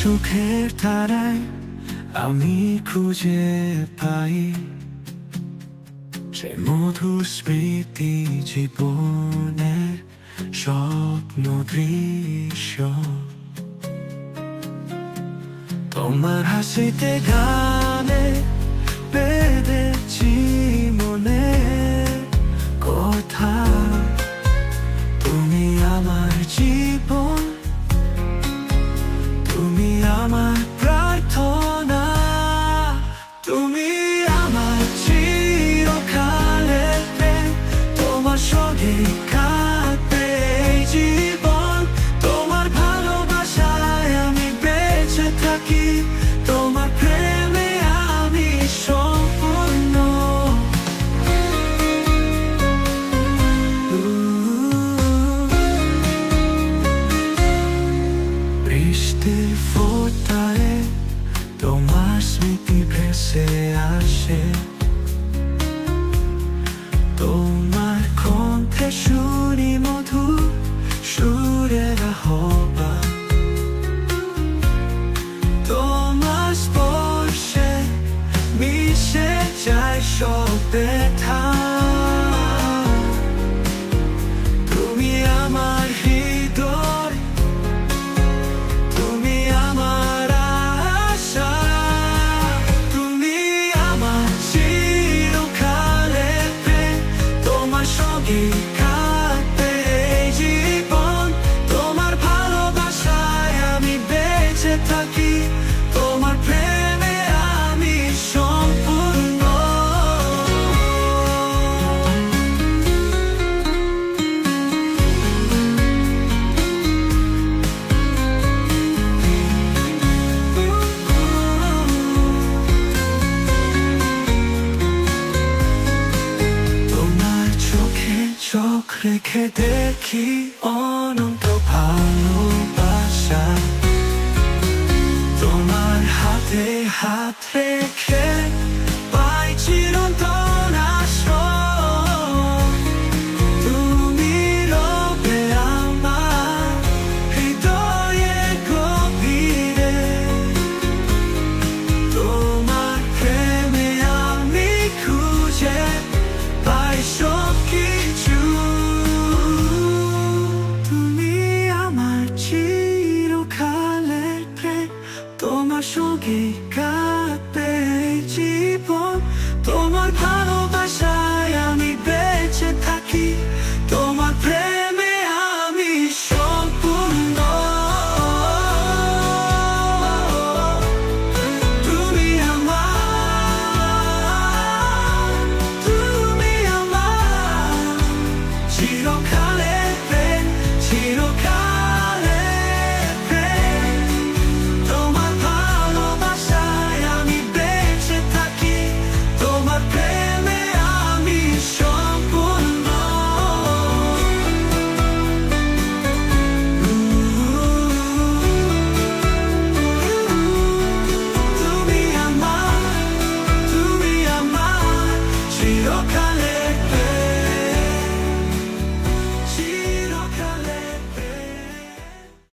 চোখের তারায় আমি খুঁজে পাই সে মধুর স্মৃতি, জীবনের স্বপ্ন দৃশ্য। তোমার হাসিতে গানে বেঁধেছি মনের কথা। তুমি আমার জীবন, তুমি আমার প্রার্থনা, তুমি আমার চিরকালের প্রেম। তোমার সঙ্গে কাটবে এই জীবন, তোমার ভালোবাসায় আমি বেঁচে থাকি, তোমার প্রেমে আমি সম্পূর্ণ। বৃষ্টির ফোঁটায় তোমার স্মৃতি ভেসে আসে, তোমার কণ্ঠে শুনি মধুর সুরের আহ্বান। তোমার স্পর্শে মিশে যায় সব ব্যথা। তুমি আমার হৃদয়, তুমি আমার আশা, তুমি আমার চিরকালের প্রেম। তোমার সঙ্গে কাটবে এই জীবন, তোমার ভালোবাসায় আমি বেঁচে থাকি, তোমার প্রেমে আমি সম্পূর্ণ। তোমার চোখে চোখ রেখে দেখি অনন্ত ভালোবাসা, তোমার হাতে হাত রেখে